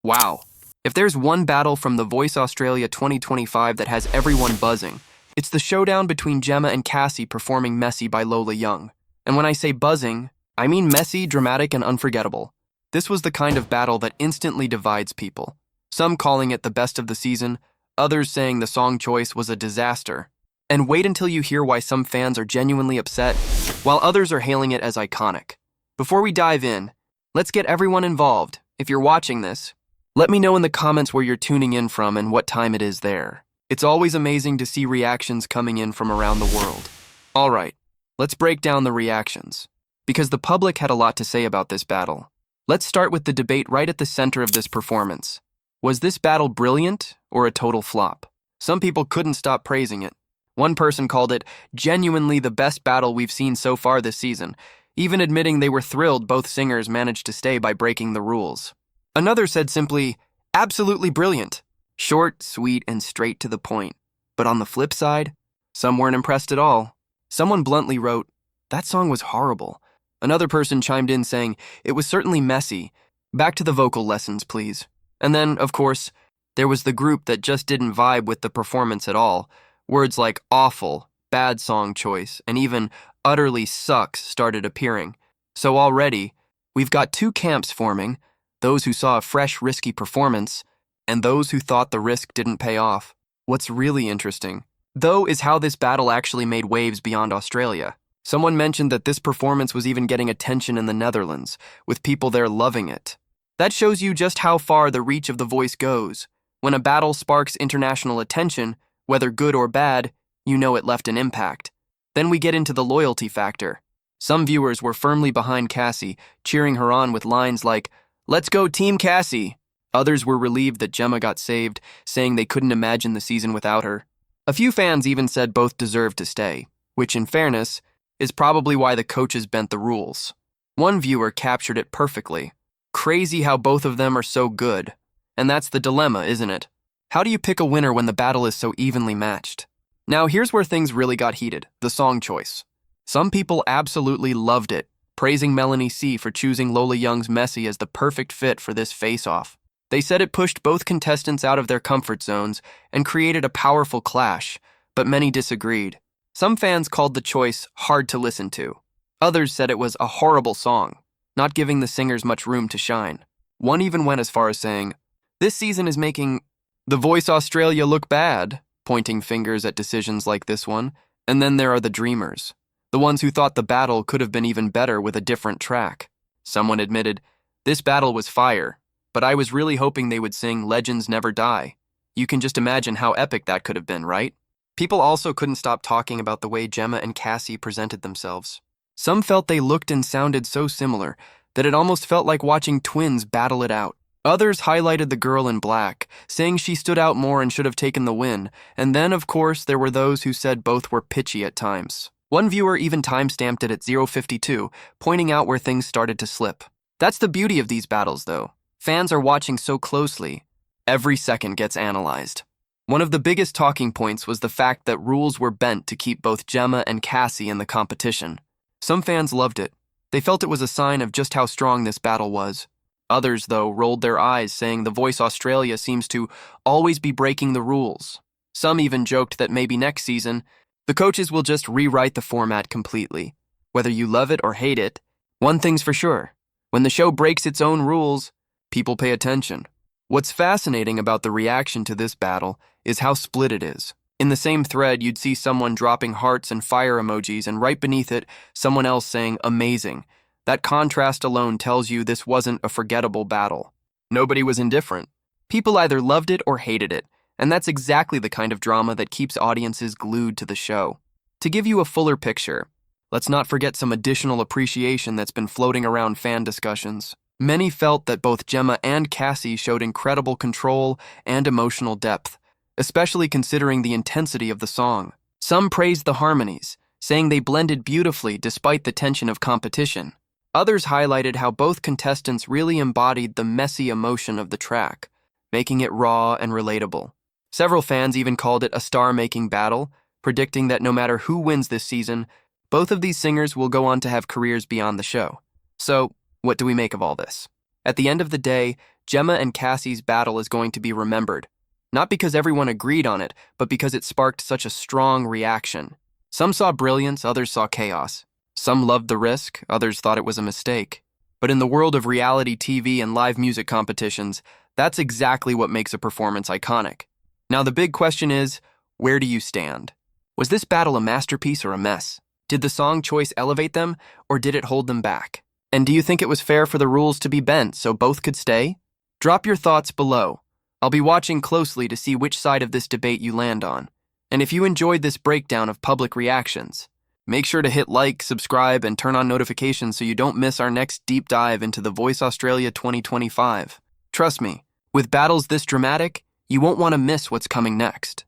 Wow. If there's one battle from The Voice Australia 2025 that has everyone buzzing, it's the showdown between Gemma and Cassie performing Messy by Lola Young. And when I say buzzing, I mean messy, dramatic, and unforgettable. This was the kind of battle that instantly divides people. Some calling it the best of the season, others saying the song choice was a disaster. And wait until you hear why some fans are genuinely upset, while others are hailing it as iconic. Before we dive in, let's get everyone involved. If you're watching this, let me know in the comments where you're tuning in from and what time it is there. It's always amazing to see reactions coming in from around the world. All right, let's break down the reactions, because the public had a lot to say about this battle. Let's start with the debate right at the center of this performance. Was this battle brilliant or a total flop? Some people couldn't stop praising it. One person called it genuinely the best battle we've seen so far this season, even admitting they were thrilled both singers managed to stay by breaking the rules. Another said simply, absolutely brilliant. Short, sweet, and straight to the point. But on the flip side, some weren't impressed at all. Someone bluntly wrote, that song was horrible. Another person chimed in saying, it was certainly messy. Back to the vocal lessons, please. And then, of course, there was the group that just didn't vibe with the performance at all. Words like awful, bad song choice, and even utterly sucks started appearing. So already, we've got two camps forming, those who saw a fresh, risky performance, and those who thought the risk didn't pay off. What's really interesting, though, is how this battle actually made waves beyond Australia. Someone mentioned that this performance was even getting attention in the Netherlands, with people there loving it. That shows you just how far the reach of The Voice goes. When a battle sparks international attention, whether good or bad, you know it left an impact. Then we get into the loyalty factor. Some viewers were firmly behind Cassie, cheering her on with lines like, let's go Team Cassie. Others were relieved that Gemma got saved, saying they couldn't imagine the season without her. A few fans even said both deserved to stay, which in fairness, is probably why the coaches bent the rules. One viewer captured it perfectly. Crazy how both of them are so good. And that's the dilemma, isn't it? How do you pick a winner when the battle is so evenly matched? Now here's where things really got heated, the song choice. Some people absolutely loved it, praising Melanie C for choosing Lola Young's Messy as the perfect fit for this face-off. They said it pushed both contestants out of their comfort zones and created a powerful clash, but many disagreed. Some fans called the choice hard to listen to. Others said it was a horrible song, not giving the singers much room to shine. One even went as far as saying, this season is making The Voice Australia look bad, pointing fingers at decisions like this one. And then there are the dreamers, the ones who thought the battle could have been even better with a different track. Someone admitted, this battle was fire, but I was really hoping they would sing Legends Never Die. You can just imagine how epic that could have been, right? People also couldn't stop talking about the way Gemma and Cassie presented themselves. Some felt they looked and sounded so similar that it almost felt like watching twins battle it out. Others highlighted the girl in black, saying she stood out more and should have taken the win. And then, of course, there were those who said both were pitchy at times. One viewer even time-stamped it at 0:52, pointing out where things started to slip. That's the beauty of these battles, though. Fans are watching so closely. Every second gets analyzed. One of the biggest talking points was the fact that rules were bent to keep both Gemma and Cassie in the competition. Some fans loved it. They felt it was a sign of just how strong this battle was. Others, though, rolled their eyes, saying The Voice Australia seems to always be breaking the rules. Some even joked that maybe next season, the coaches will just rewrite the format completely. Whether you love it or hate it, one thing's for sure. When the show breaks its own rules, people pay attention. What's fascinating about the reaction to this battle is how split it is. In the same thread, you'd see someone dropping hearts and fire emojis, and right beneath it, someone else saying, amazing. That contrast alone tells you this wasn't a forgettable battle. Nobody was indifferent. People either loved it or hated it, and that's exactly the kind of drama that keeps audiences glued to the show. To give you a fuller picture, let's not forget some additional appreciation that's been floating around fan discussions. Many felt that both Gemma and Cassie showed incredible control and emotional depth, especially considering the intensity of the song. Some praised the harmonies, saying they blended beautifully despite the tension of competition. Others highlighted how both contestants really embodied the messy emotion of the track, making it raw and relatable. Several fans even called it a star-making battle, predicting that no matter who wins this season, both of these singers will go on to have careers beyond the show. So, what do we make of all this? At the end of the day, Gemma and Cassie's battle is going to be remembered. Not because everyone agreed on it, but because it sparked such a strong reaction. Some saw brilliance, others saw chaos. Some loved the risk, others thought it was a mistake. But in the world of reality TV and live music competitions, that's exactly what makes a performance iconic. Now the big question is, where do you stand? Was this battle a masterpiece or a mess? Did the song choice elevate them, or did it hold them back? And do you think it was fair for the rules to be bent so both could stay? Drop your thoughts below. I'll be watching closely to see which side of this debate you land on. And if you enjoyed this breakdown of public reactions, make sure to hit like, subscribe, and turn on notifications so you don't miss our next deep dive into The Voice Australia 2025. Trust me, with battles this dramatic, you won't want to miss what's coming next.